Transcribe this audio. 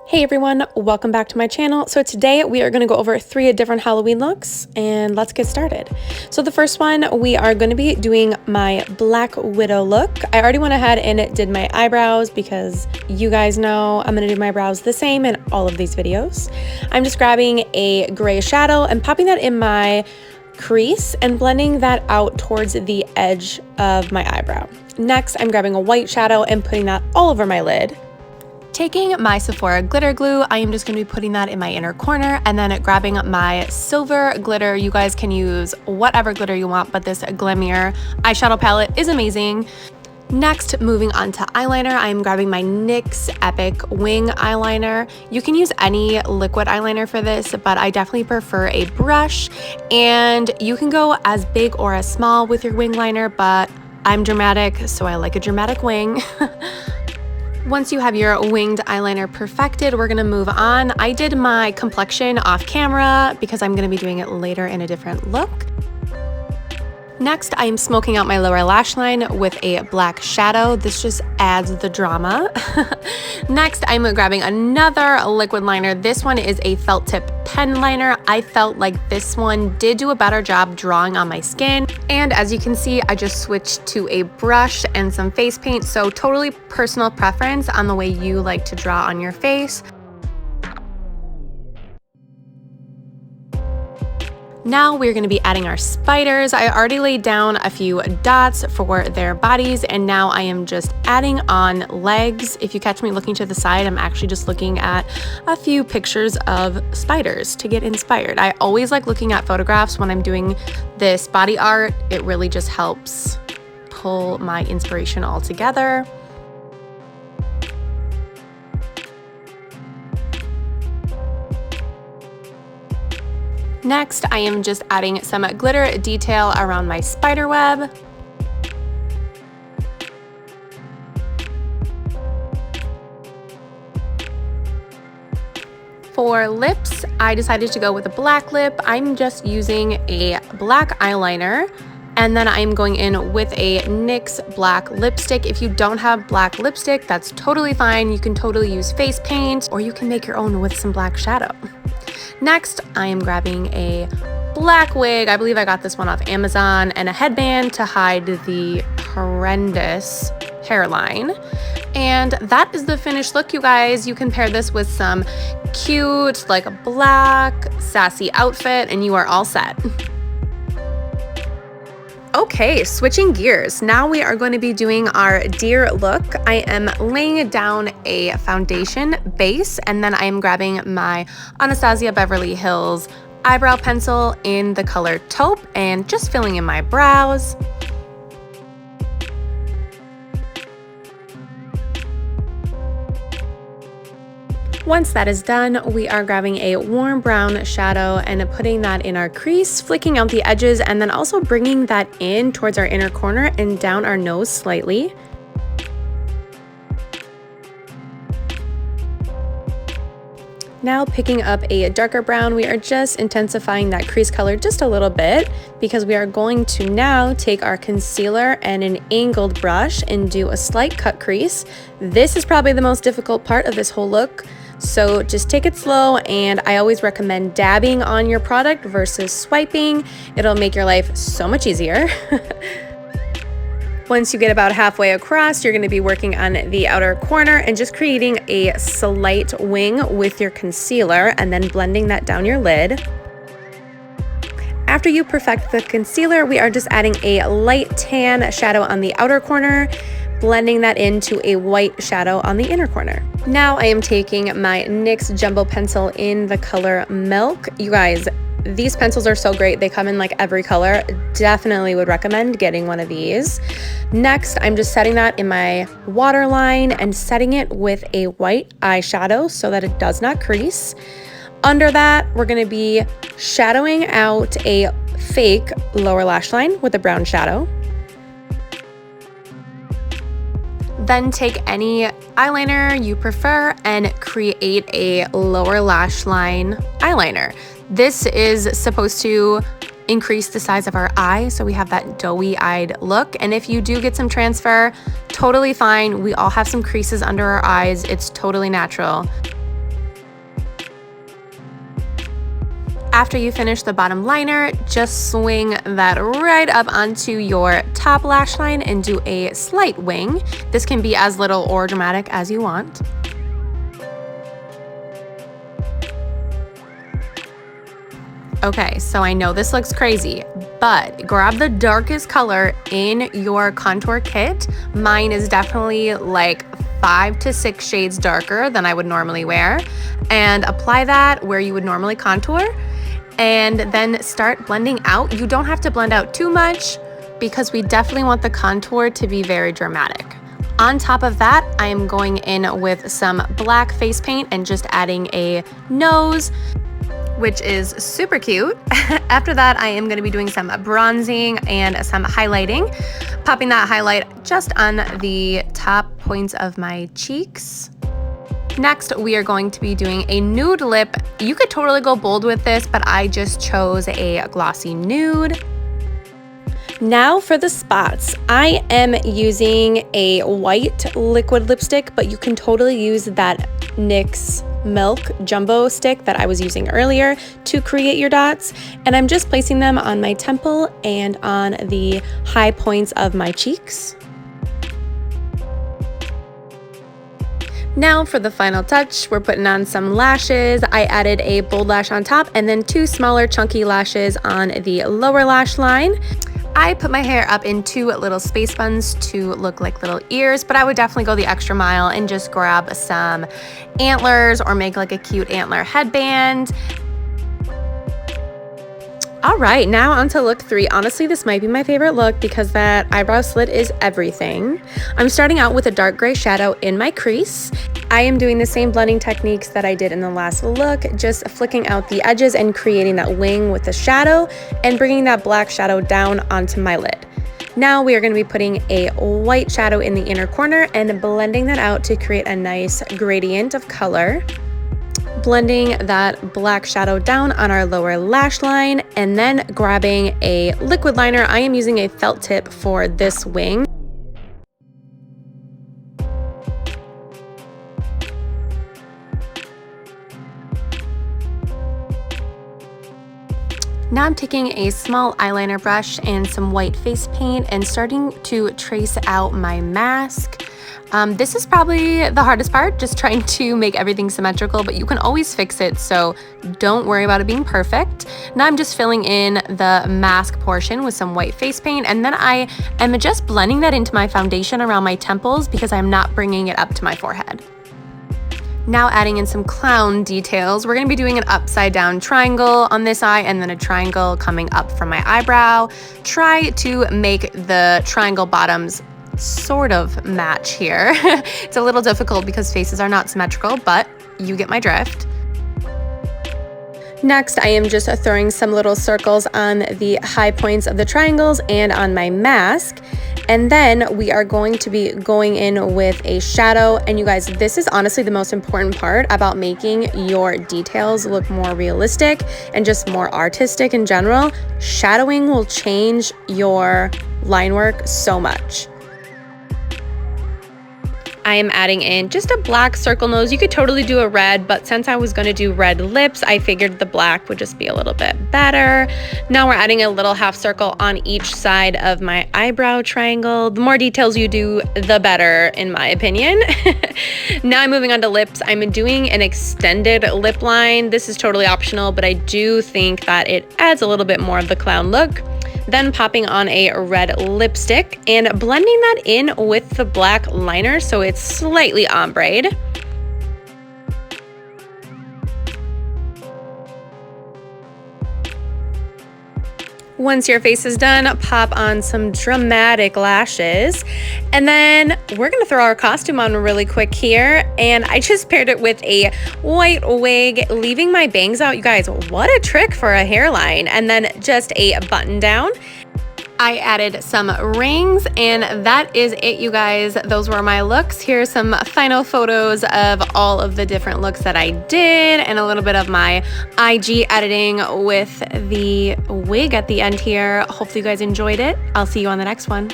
Hey everyone, welcome back to my channel. So today we are going to go over 3 different Halloween looks and let's get started. So the first one, we are going to be doing my Black Widow look. I already went ahead and did my eyebrows because you guys know I'm going to do my brows the same in all of these videos. I'm just grabbing a gray shadow and popping that in my crease and blending that out towards the edge of my eyebrow. Next, I'm grabbing a white shadow and putting that all over my lid. Taking my Sephora glitter glue, I am just going to be putting that in my inner corner and then grabbing my silver glitter. You guys can use whatever glitter you want, but this Glamure eyeshadow palette is amazing. Next, moving on to eyeliner, I'm grabbing my NYX Epic Wing eyeliner. You can use any liquid eyeliner for this, but I definitely prefer a brush, and you can go as big or as small with your wing liner, but I'm dramatic, so I like a dramatic wing. Once you have your winged eyeliner perfected, we're gonna move on. I did my complexion off camera because I'm gonna be doing it later in a different look. Next, I am smoking out my lower lash line with a black shadow. This just adds the drama. Next, I'm grabbing another liquid liner. This one is a felt tip pen liner. I felt like this one did do a better job drawing on my skin. And as you can see, I just switched to a brush and some face paint. So totally personal preference on the way you like to draw on your face. Now we're going to be adding our spiders. I already laid down a few dots for their bodies, and now I am just adding on legs. If you catch me looking to the side, I'm actually just looking at a few pictures of spiders to get inspired. I always like looking at photographs when I'm doing this body art. It really just helps pull my inspiration all together. Next, I am just adding some glitter detail around my spider web. For lips, I decided to go with a black lip. I'm just using a black eyeliner, and then I'm going in with a NYX black lipstick. If you don't have black lipstick, that's totally fine. You can totally use face paint, or you can make your own with some black shadow. Next, I am grabbing a black wig. I believe I got this one off Amazon, and a headband to hide the horrendous hairline. And that is the finished look, you guys. You can pair this with some cute, like a black, sassy outfit, and you are all set. Okay, switching gears. Now we are going to be doing our deer look. I am laying down a foundation base, and then I am grabbing my Anastasia Beverly Hills eyebrow pencil in the color taupe and just filling in my brows. Once that is done, we are grabbing a warm brown shadow and putting that in our crease, flicking out the edges, and then also bringing that in towards our inner corner and down our nose slightly. Now picking up a darker brown, we are just intensifying that crease color just a little bit because we are going to now take our concealer and an angled brush and do a slight cut crease. This is probably the most difficult part of this whole look. So just take it slow, and I always recommend dabbing on your product versus swiping. It'll make your life so much easier. Once you get about halfway across, you're going to be working on the outer corner and just creating a slight wing with your concealer and then blending that down your lid. After you perfect the concealer, we are just adding a light tan shadow on the outer corner, blending that into a white shadow on the inner corner. Now I am taking my NYX Jumbo pencil in the color Milk. You guys, these pencils are so great. They come in like every color. Definitely would recommend getting one of these. Next, I'm just setting that in my waterline and setting it with a white eyeshadow so that it does not crease. Under that, we're going to be shadowing out a fake lower lash line with a brown shadow. Then take any eyeliner you prefer and create a lower lash line eyeliner. This is supposed to increase the size of our eye so we have that doughy-eyed look. And if you do get some transfer, totally fine. We all have some creases under our eyes. It's totally natural. After you finish the bottom liner, just swing that right up onto your top lash line and do a slight wing. This can be as little or dramatic as you want. Okay, so I know this looks crazy, but grab the darkest color in your contour kit. Mine is definitely like 5 to 6 shades darker than I would normally wear, and apply that where you would normally contour, and then start blending out. You don't have to blend out too much because we definitely want the contour to be very dramatic. On top of that, I am going in with some black face paint and just adding a nose, which is super cute. After that, I am gonna be doing some bronzing and some highlighting, popping that highlight just on the top points of my cheeks. Next, we are going to be doing a nude lip. You could totally go bold with this, but I just chose a glossy nude. Now for the spots, I am using a white liquid lipstick, but you can totally use that NYX Milk Jumbo stick that I was using earlier to create your dots. And I'm just placing them on my temple and on the high points of my cheeks. Now for the final touch, we're putting on some lashes. I added a bold lash on top and then 2 smaller chunky lashes on the lower lash line. I put my hair up in 2 little space buns to look like little ears, but I would definitely go the extra mile and just grab some antlers or make like a cute antler headband. All right, now on to look 3. Honestly, this might be my favorite look because that eyebrow slit is everything. I'm starting out with a dark gray shadow in my crease. I am doing the same blending techniques that I did in the last look, just flicking out the edges and creating that wing with the shadow and bringing that black shadow down onto my lid. Now we are going to be putting a white shadow in the inner corner and blending that out to create a nice gradient of color. Blending that black shadow down on our lower lash line and then grabbing a liquid liner. I am using a felt tip for this wing. Now I'm taking a small eyeliner brush and some white face paint and starting to trace out my mask. This is probably the hardest part, just trying to make everything symmetrical, but you can always fix it, so don't worry about it being perfect. Now I'm just filling in the mask portion with some white face paint, and then I am just blending that into my foundation around my temples because I'm not bringing it up to my forehead. Now adding in some clown details. We're going to be doing an upside down triangle on this eye and then a triangle coming up from my eyebrow. Try to make the triangle bottoms sort of match here. It's a little difficult because faces are not symmetrical, but you get my drift. Next, I am just throwing some little circles on the high points of the triangles and on my mask. And then we are going to be going in with a shadow. And you guys, this is honestly the most important part about making your details look more realistic and just more artistic in general. Shadowing will change your line work so much. I am adding in just a black circle nose. You could totally do a red, but since I was going to do red lips, I figured the black would just be a little bit better. Now we're adding a little half circle on each side of my eyebrow triangle. The more details you do, the better, in my opinion. Now I'm moving on to lips. I'm doing an extended lip line. This is totally optional, but I do think that it adds a little bit more of the clown look. Then popping on a red lipstick and blending that in with the black liner so it's slightly ombre. Once your face is done, pop on some dramatic lashes. And then we're gonna throw our costume on really quick here. And I just paired it with a white wig, leaving my bangs out. You guys, what a trick for a hairline. And then just a button down. I added some rings, and that is it, you guys. Those were my looks. Here's some final photos of all of the different looks that I did and a little bit of my IG editing with the wig at the end here. Hopefully you guys enjoyed it. I'll see you on the next one.